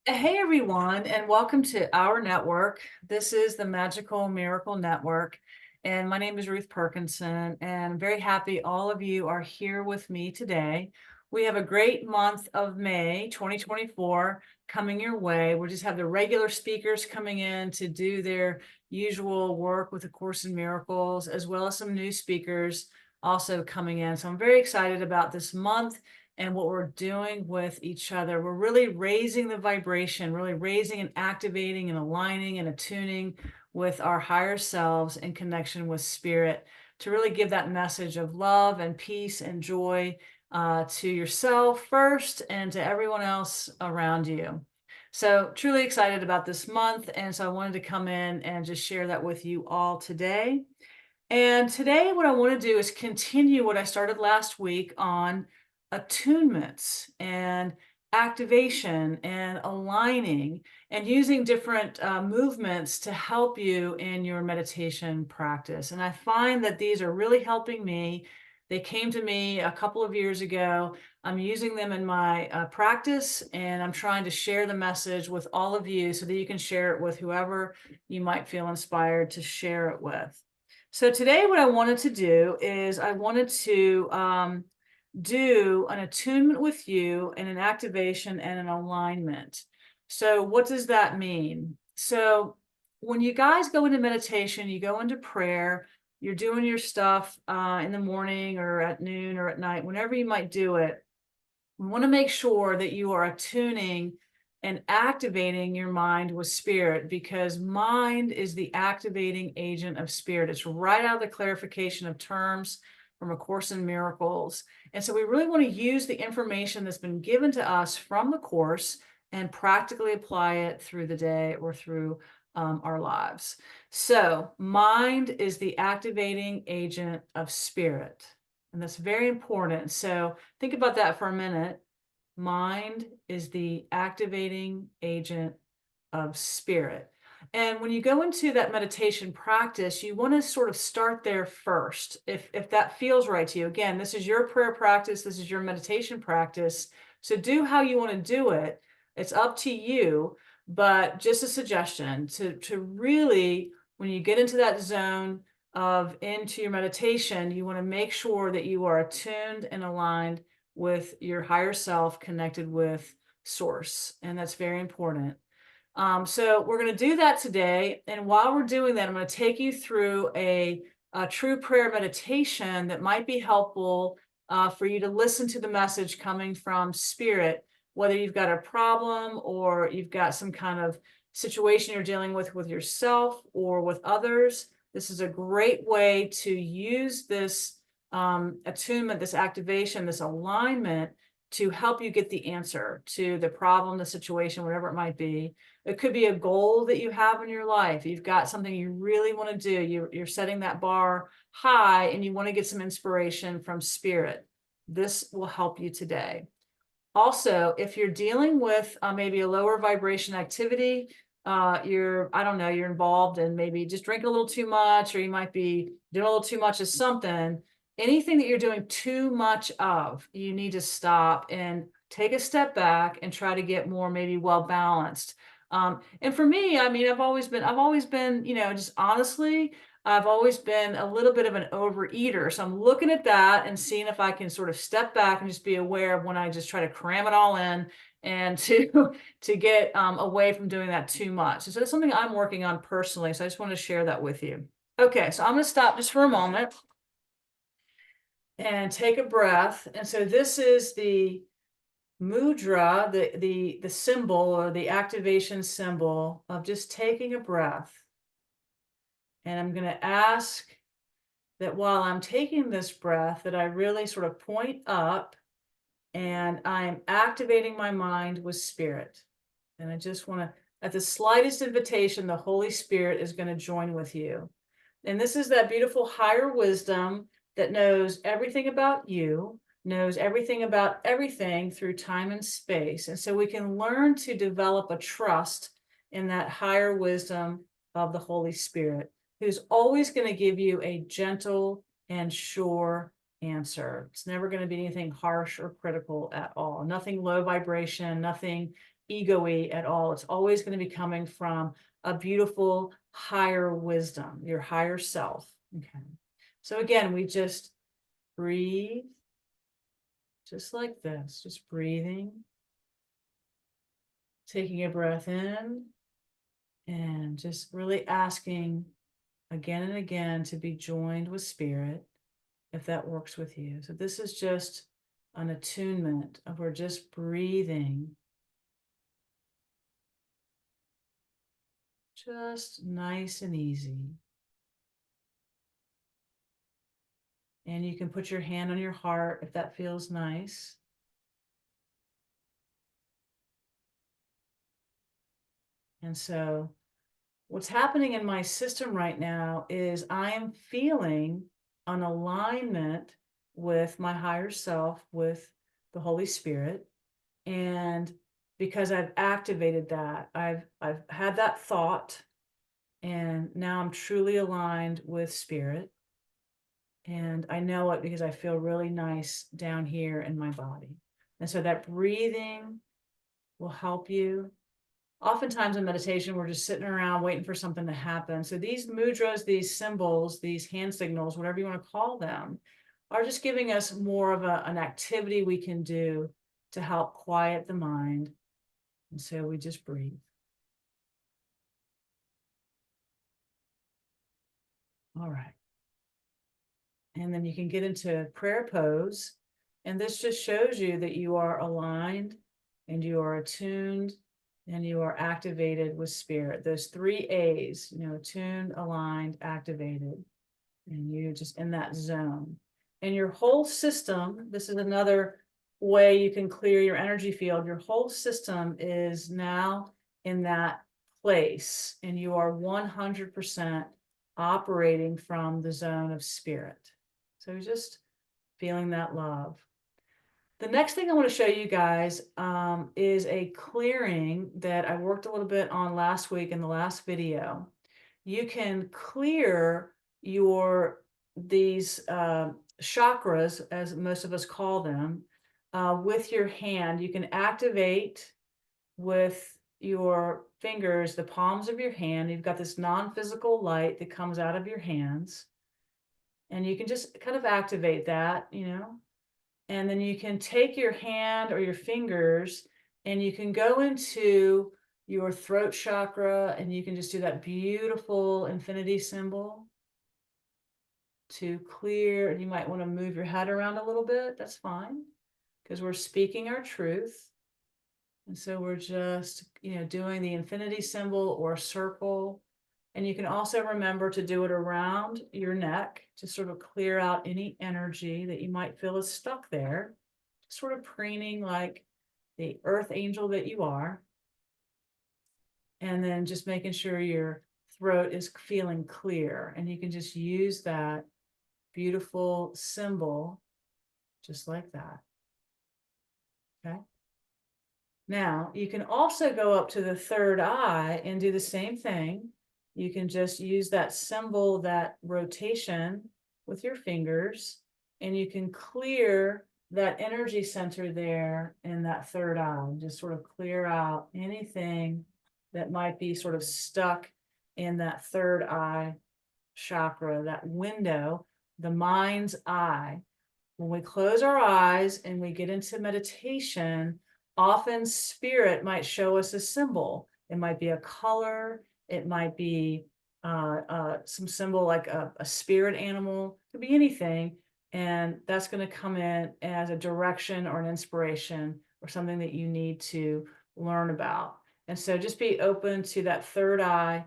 Hey everyone, and welcome to our network. This is the Magical Miracle Network, and my name is Ruth Perkinson, and I'm very happy all of you are here with me today. We have a great month of May 2024 coming your way. We just have the regular speakers coming in to do their usual work with A Course in Miracles, as well as some new speakers also coming in. So I'm very excited about this month and what we're doing with each other. We're really raising the vibration, really raising and activating and aligning and attuning with our higher selves in connection with spirit to really give that message of love and peace and joy to yourself first and to everyone else around you. So truly excited about this month. And so I wanted to come in and just share that with you all today. And today, what I want to do is continue what I started last week on attunements and activation and aligning and using different movements to help you in your meditation practice. And I find that these are really helping me. They came to me a couple of years ago. I'm using them in my practice, and I'm trying to share the message with all of you so that you can share it with whoever you might feel inspired to share it with. So today what I wanted to do is I wanted to do an attunement with you and an activation and an alignment. So what does that mean? So when you guys go into meditation, you go into prayer, you're doing your stuff in the morning or at noon or at night, whenever you might do it, we want to make sure that you are attuning and activating your mind with spirit, because mind is the activating agent of spirit. It's right out of the clarification of terms from A Course in Miracles. And so we really want to use the information that's been given to us from the Course and practically apply it through the day or through our lives. So mind is the activating agent of spirit. And that's very important. So think about that for a minute. Mind is the activating agent of spirit. And when you go into that meditation practice, you want to sort of start there first. If that feels right to you. Again, this is your prayer practice, this is your meditation practice. So do how you want to do it. It's up to you, but just a suggestion to really, when you get into that zone of into your meditation, you want to make sure that you are attuned and aligned with your higher self, connected with source. And that's very important. So we're going to do that today. And while we're doing that, I'm going to take you through a true prayer meditation that might be helpful for you to listen to the message coming from spirit, whether you've got a problem or you've got some kind of situation you're dealing with yourself or with others. This is a great way to use this attunement, this activation, this alignment to help you get the answer to the problem, the situation, whatever it might be. It could be a goal that you have in your life. You've got something you really want to do. You're setting that bar high and you want to get some inspiration from spirit. This will help you today. Also, if you're dealing with maybe a lower vibration activity, I don't know, you're involved in maybe just drinking a little too much, or you might be doing a little too much of something, anything that you're doing too much of, you need to stop and take a step back and try to get more maybe well balanced. And for me, I mean, I've always been, just honestly, I've always been a little bit of an overeater. So I'm looking at that and seeing if I can sort of step back and just be aware of when I just try to cram it all in and to to get away from doing that too much. So that's something I'm working on personally. So I just wanted to share that with you. Okay, so I'm going to stop just for a moment and take a breath. And so this is the mudra, the symbol or the activation symbol of just taking a breath. And I'm going to ask that while I'm taking this breath, that I really sort of point up and I'm activating my mind with spirit. And I just want to, at the slightest invitation, the Holy Spirit is going to join with you. And this is that beautiful higher wisdom that knows everything about you, knows everything about everything through time and space. And so we can learn to develop a trust in that higher wisdom of the Holy Spirit, who's always going to give you a gentle and sure answer. It's never going to be anything harsh or critical at all. Nothing low vibration, nothing ego-y at all. It's always going to be coming from a beautiful higher wisdom, your higher self. Okay. So again, we just breathe just like this, just breathing, taking a breath in, and just really asking again and again to be joined with spirit, if that works with you. So this is just an attunement of we're just breathing, just nice and easy. And you can put your hand on your heart if that feels nice. And so what's happening in my system right now is I am feeling an alignment with my higher self, with the Holy Spirit. And because I've activated that, I've had that thought, and now I'm truly aligned with spirit. And I know it because I feel really nice down here in my body. And so that breathing will help you. Oftentimes in meditation, we're just sitting around waiting for something to happen. So these mudras, these symbols, these hand signals, whatever you want to call them, are just giving us more of an activity we can do to help quiet the mind. And so we just breathe. All right. And then you can get into prayer pose. And this just shows you that you are aligned and you are attuned and you are activated with spirit. Those 3 A's, attuned, aligned, activated, and you just in that zone. And your whole system, this is another way you can clear your energy field. Your whole system is now in that place, and you are 100% operating from the zone of spirit. So just feeling that love. The next thing I want to show you guys is a clearing that I worked a little bit on last week in the last video. You can clear these chakras, as most of us call them, with your hand. You can activate with your fingers, the palms of your hand. You've got this non-physical light that comes out of your hands. And you can just kind of activate that, and then you can take your hand or your fingers and you can go into your throat chakra and you can just do that beautiful infinity symbol to clear. And you might want to move your head around a little bit. That's fine, because we're speaking our truth. And so we're just, doing the infinity symbol or circle. And you can also remember to do it around your neck to sort of clear out any energy that you might feel is stuck there, sort of preening like the earth angel that you are. And then just making sure your throat is feeling clear. And you can just use that beautiful symbol just like that. Okay. Now, you can also go up to the third eye and do the same thing. You can just use that symbol, that rotation with your fingers, and you can clear that energy center there in that third eye. Just sort of clear out anything that might be sort of stuck in that third eye chakra, that window, the mind's eye. When we close our eyes and we get into meditation, often spirit might show us a symbol. It might be a color. It might be some symbol like a spirit animal. It could be anything. And that's going to come in as a direction or an inspiration or something that you need to learn about. And so just be open to that third eye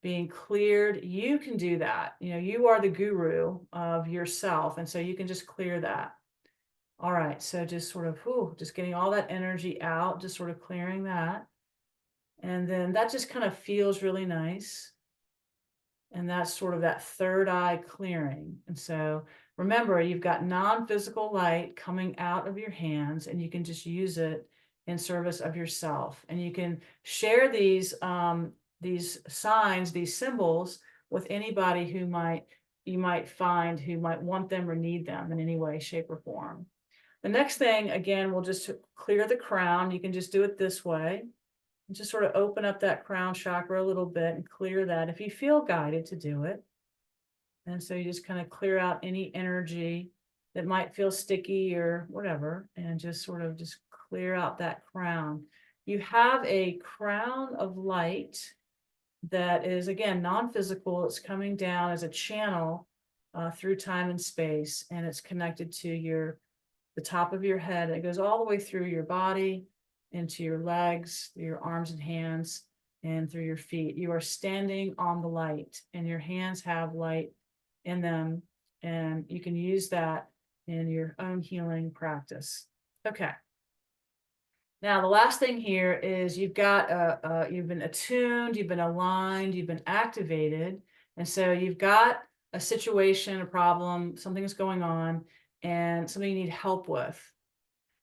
being cleared. You can do that. You are the guru of yourself. And so you can just clear that. All right. So just sort of, just getting all that energy out, just sort of clearing that. And then that just kind of feels really nice. And that's sort of that third eye clearing. And so remember, you've got non-physical light coming out of your hands, and you can just use it in service of yourself. And you can share these signs, these symbols with anybody you might find who might want them or need them in any way, shape, or form. The next thing, again, we'll just clear the crown. You can just do it this way. And just sort of open up that crown chakra a little bit and clear that if you feel guided to do it. And so you just kind of clear out any energy that might feel sticky or whatever, and just sort of just clear out that crown. You have a crown of light that is, again, non-physical. It's coming down as a channel through time and space, and it's connected to the top of your head. It goes all the way through your body, into your legs, your arms and hands, and through your feet. You are standing on the light, and your hands have light in them, and you can use that in your own healing practice. Okay. Now, the last thing here is you've been attuned, you've been aligned, you've been activated. And so you've got a situation, a problem, something is going on, and something you need help with.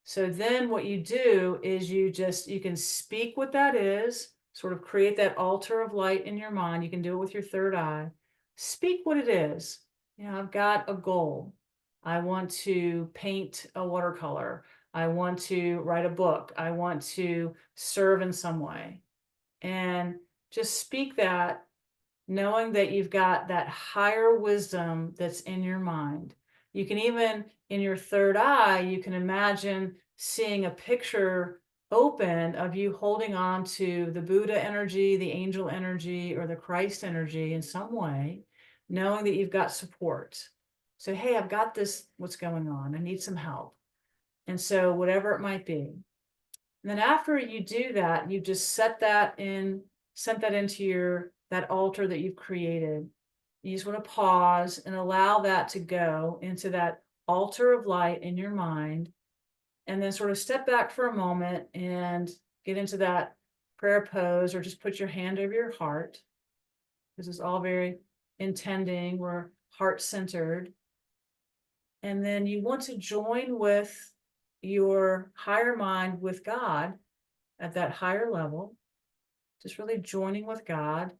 So then what you do is you can speak what that is, sort of create that altar of light in your mind. You can do it with your third eye. Speak what it is. I've got a goal. I want to paint a watercolor. I want to write a book. I want to serve in some way. And just speak that, knowing that you've got that higher wisdom that's in your mind. You can even, in your third eye, you can imagine seeing a picture open of you holding on to the Buddha energy, the angel energy, or the Christ energy in some way, knowing that you've got support. So, hey, I've got this, what's going on? I need some help. And so, whatever it might be. And then after you do that, you just sent that into that altar that you've created. You just want to pause and allow that to go into that altar of light in your mind, and then sort of step back for a moment and get into that prayer pose, or just put your hand over your heart. This is all very intending, we're heart centered. And then you want to join with your higher mind, with God at that higher level, just really joining with God,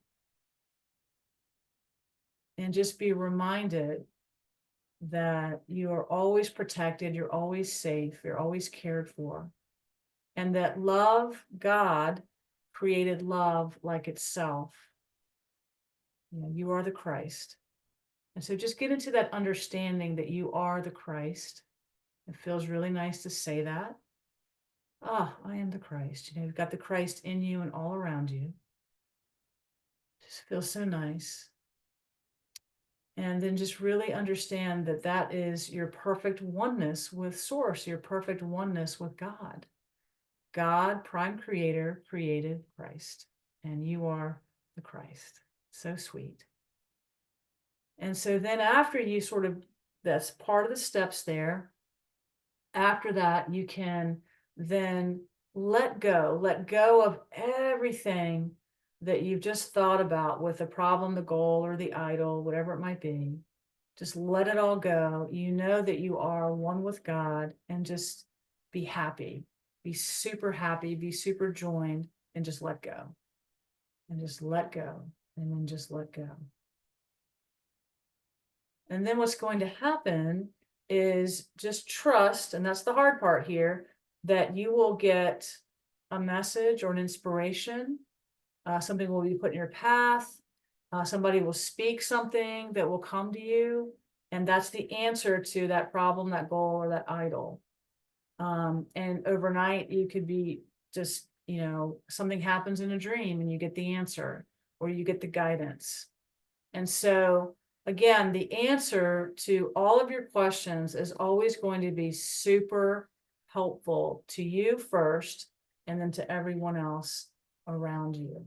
and just be reminded that you are always protected, you're always safe, you're always cared for, and that love, God created love like itself. You are the Christ. And so just get into that understanding that you are the Christ. It feels really nice to say that. Ah, I am the Christ. You've got the Christ in you and all around you. Just feels so nice. And then just really understand that that is your perfect oneness with Source, your perfect oneness with God. God, prime creator, created Christ, and you are the Christ. So sweet. And so then after you that's part of the steps there. After that, you can then let go of everything that you've just thought about with the problem, the goal, or the idol, whatever it might be. Just let it all go. You know that you are one with God, and just be happy, be super happy, be super joined, and just let go. And just let go, and then just let go. And then what's going to happen is just trust, and that's the hard part here, that you will get a message or an inspiration. Something will be put in your path. Somebody will speak something that will come to you. And that's the answer to that problem, that goal, or that idol. And overnight, you could be just, something happens in a dream and you get the answer, or you get the guidance. And so, again, the answer to all of your questions is always going to be super helpful to you first, and then to everyone else around you.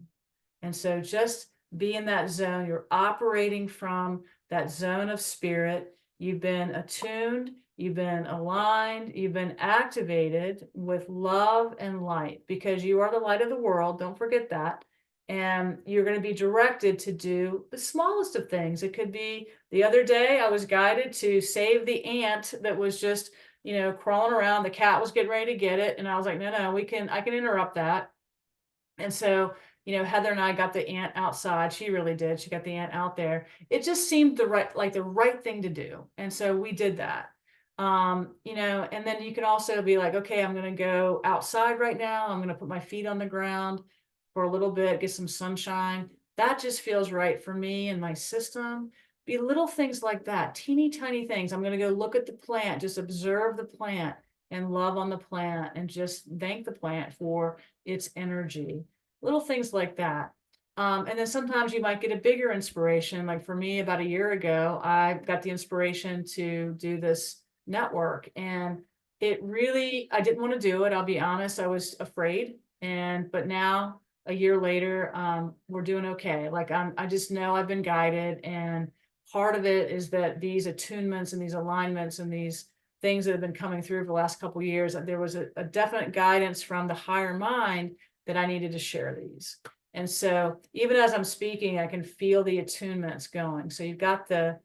And so just be in that zone. You're operating from that zone of spirit. You've been attuned, you've been aligned, you've been activated with love and light, because you are the light of the world. Don't forget that. And you're going to be directed to do the smallest of things. It could be, the other day I was guided to save the ant that was just, crawling around. The cat was getting ready to get it. And I was like, no, I can interrupt that. And so, Heather and I got the ant outside. She really did. She got the ant out there. It just seemed the right thing to do. And so we did that. And then you can also be like, okay, I'm going to go outside right now. I'm going to put my feet on the ground for a little bit, get some sunshine. That just feels right for me and my system. Be little things like that, teeny tiny things. I'm going to go look at the plant, just observe the plant and love on the plant and just thank the plant for its energy. Little things like that. And then sometimes you might get a bigger inspiration. Like for me, about a year ago, I got the inspiration to do this network, and I didn't want to do it. I'll be honest. I was afraid. But now a year later, we're doing okay. Like I just know I've been guided. And part of it is that these attunements and these alignments and these things that have been coming through for the last couple of years, there was a definite guidance from the higher mind that I needed to share these. And so even as I'm speaking, I can feel the attunements going. So you've got the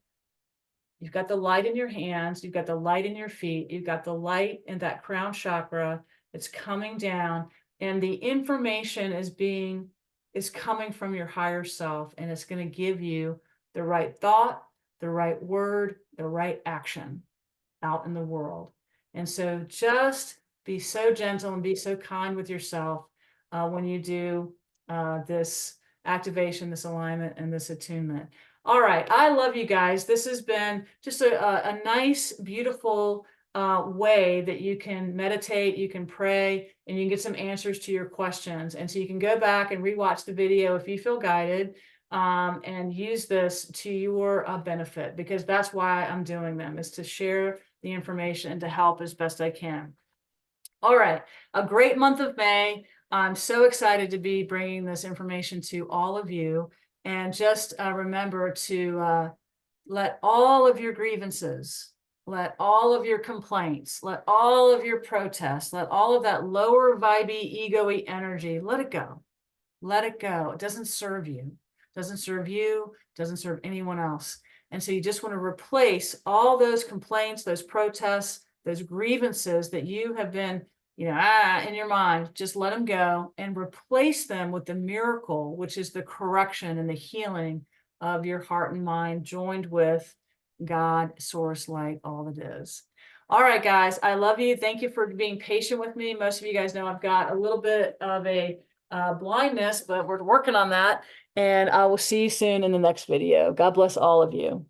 light in your hands, you've got the light in your feet, you've got the light in that crown chakra that's coming down, and the information is coming from your higher self, and it's going to give you the right thought, the right word, the right action out in the world. And so just be so gentle and be so kind with yourself when you do this activation, this alignment, and this attunement. All right. I love you guys. This has been just a nice, beautiful way that you can meditate, you can pray, and you can get some answers to your questions. And so you can go back and rewatch the video if you feel guided, and use this to your benefit, because that's why I'm doing them, is to share the information and to help as best I can. All right. A great month of May. I'm so excited to be bringing this information to all of you. And just remember to let all of your grievances, let all of your complaints, let all of your protests, let all of that lower vibey, ego-y energy, let it go. Let it go. It doesn't serve you. It doesn't serve you. It doesn't serve anyone else. And so you just want to replace all those complaints, those protests, those grievances that you have been, in your mind. Just let them go and replace them with the miracle, which is the correction and the healing of your heart and mind, joined with God, source, light, all that is. All right, guys, I love you. Thank you for being patient with me. Most of you guys know I've got a little bit of a blindness, but we're working on that. And I will see you soon in the next video. God bless all of you.